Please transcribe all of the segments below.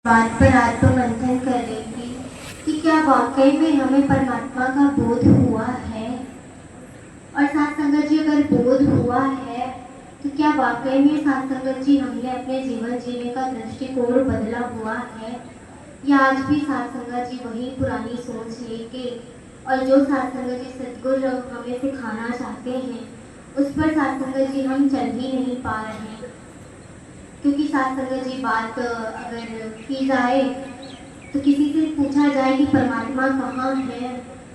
बात पर आत्ममंथन कर रही थी कि क्या वाकई में हमें परमात्मा का बोध हुआ है। और साथ संगत जी, अगर बोध हुआ है तो क्या वाकई में साथ संगत जी हमने अपने जीवन जीने का दृष्टिकोण बदला हुआ है, या आज भी साथ संगत जी वही पुरानी सोच लेके और जो साथ संगत जी सद्गुरु हमें सिखाना चाहते हैं उस पर साथ संगत जी हम चल ही नहीं पा रहे हैं। क्योंकि साथ संगत जी बात अगर की जाए तो किसी से पूछा जाए कि परमात्मा कहाँ है,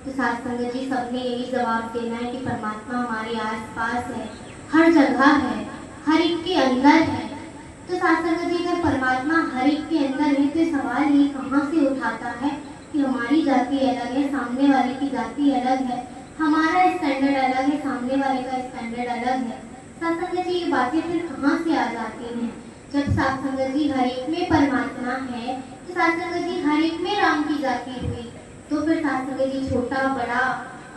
तो साथ संगत जी सबने यही जवाब देना है कि परमात्मा हमारे आसपास है, हर जगह है, हर एक के अंदर है। तो साथ संगत जी अगर परमात्मा हर एक के अंदर है तो सवाल ये कहाँ से उठाता है कि हमारी जाति अलग है, सामने वाले की जाति अलग है, हमारा स्टैंडर्ड अलग है, सामने वाले का स्टैंडर्ड अलग है। साथ संगत जी ये बातें फिर कहाँ से आ जाती हैं? जब साथ संगत जी हर एक में परमात्मा है तो साथ संगत जी हर एक में राम की जाति हुई, तो फिर साथ संगत जी छोटा बड़ा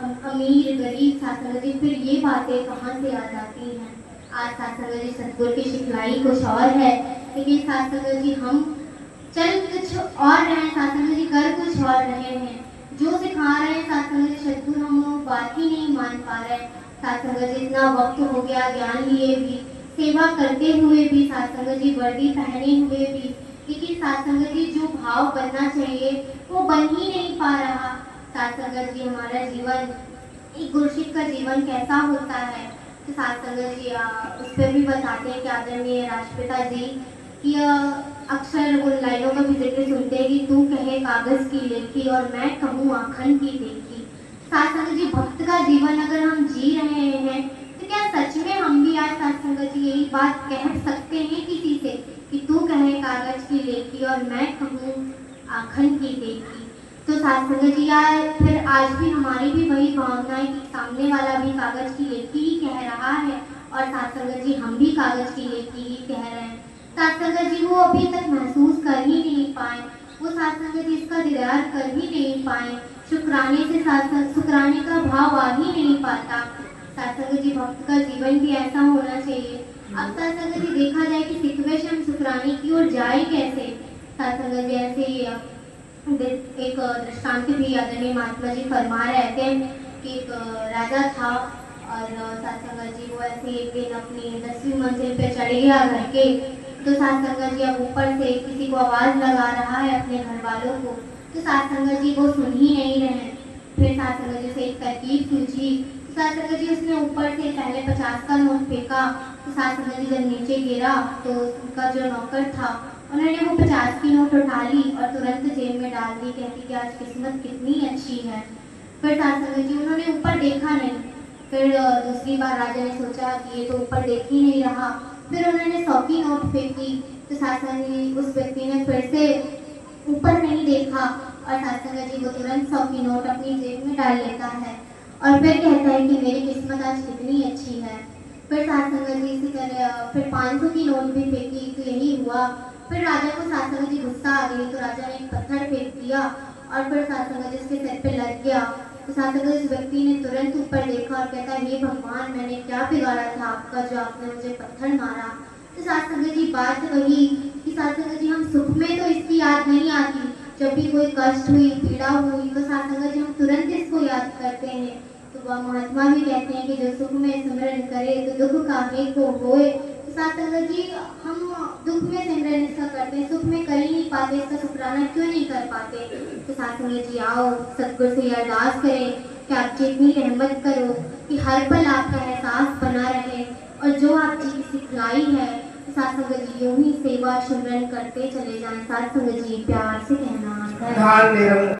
अमीर गरीब साथ संगत जी फिर ये बातें कहाँ से आ जाती हैं? आज साथ संगत जी सतगुरु की सिखलाई कुछ और है, लेकिन साथ संगत जी हम चल कुछ और रहे हैं, साथ संगत जी कर कुछ और रहे हैं। जो सिखा रहे हैं साथ संगत जी सतगुरु हम लोग बात ही नहीं मान पा रहे। साथ संगत जी इतना वक्त हो गया ज्ञान लिए भी, सेवा करते हुए भी, साथ संगत जी वर्दी पहने हुए भी, लेकिन साथ संगत जी जो भाव बनना चाहिए वो बन ही नहीं पा रहा। साथ संगत जी हमारा जीवन, एक गुरसिख का जीवन कैसा होता है, तो साथ संगत जी उस पर भी बताते हैं कि आदरणीय राष्ट्रपिता जी कि अक्सर उन लाइनों का भी जिक्र सुनते हैं कि तू कहे कागज की लेखी और मैं कहूँ आखन की देखी। साथ संगत जी भक्त का जीवन अगर हम जी रहे हैं तो क्या सच में हम भी आज साथ संगत जी यही बात कह सकते हैं किसी से कि तू कहे कागज की लेखी और मैं कहूँ आखन की देखी? तो साथ संगत जी यार फिर आज भी हमारी भी वही भावना है कि सामने वाला भी कागज की लेखी ही कह रहा है और साथ संगत जी हम भी कागज की लेखी ही कह रहे हैं। साथ संगत जी वो अभी तक महसूस कर ही नहीं पाए, वो साथ संगत जी इसका दीदार कर ही नहीं पाए, शुक्राने से शुक्राने का भाव आ ही नहीं पाता। साथ संगत जी भक्त का जीवन भी ऐसा होना चाहिए। अब साथ संगत जी देखा जाए कि सिखवे से हम शुक्राने की ओर जाए कैसे? साथ संगत जी ऐसे ही एक दृष्टांत भी आदरणीय महात्मा जी फरमा रहे थे कि एक राजा था और साथ संगत जी वो ऐसे एक दिन अपनी 10वीं मंजिल पे चढ़ गया घर के। तो साथ संगत जी अब ऊपर से किसी को आवाज लगा रहा है अपने घर वालों को, तो साथ संगत जी वो सुन ही नहीं रहे। फिर साथ संगत जी से एक तरकीब सूझी, तो साथ संगत जी उसने ऊपर से पहले 50 का नोट फेंका, तो साथ संगत जी जब नीचे गिरा तो उनका जो नौकर था उन्होंने वो 50 की नोट उठा ली और तुरंत जेब में डाल दी, कहती कि आज किस्मत कितनी अच्छी है। फिर साथ संगत जी उन्होंने ऊपर देखा नहीं। फिर दूसरी बार राजा ने सोचा कि ये तो ऊपर देख ही नहीं रहा, फिर उन्होंने 100 की नोट फेंकी, तो साथ संगत जी उस व्यक्ति ने फिर से ऊपर नहीं देखा और साथ संगत जी वो तुरंत 100 की नोट अपनी जेब में डाल लेता है और फिर कहता है कि मेरी किस्मत आज कितनी अच्छी है। फिर साथ संगत जी इसी तरह फिर 500 की नोट भी फेंकी, तो यही हुआ। फिर राजा को साथ संगत जी गुस्सा आ गई, तो राजा ने एक पत्थर फेंक दिया और फिर साथ संगत जी उसके सिर पे लग गया। तो साथ संगत इस व्यक्ति ने तुरंत ऊपर देखा और कहता है हे भगवान, मैंने क्या बिगाड़ा था आपका जो आपने मुझे पत्थर मारा? तो साथ संगत जी बात वही कि साथ संगत जी हम सुख में तो इसकी याद नहीं आती, जब भी कोई कष्ट हुई पीड़ा हुई तो साथ संगत जी हम तुरंत इसको याद करते हैं। तो वह महात्मा भी कहते हैं कि जो सुख में सिमरन करे तो दुख काहे को होए। तो साथ संगत जी हम दुख में सिमरन इसका करते हैं, सुख में कर ही नहीं पाते, इसका शुक्राना क्यों नहीं कर पाते? तो साथ संगत जी आओ सतगुरु से अरदास करें कि आप जी इतनी रहमत करो कि हर पल आपका एहसास बना रहे और जो आप जी की सिखलाई है साथ संगत जी यूं ही सेवा सिमरन करते चले जाएं। साथ संगत जी प्यार से कहना है।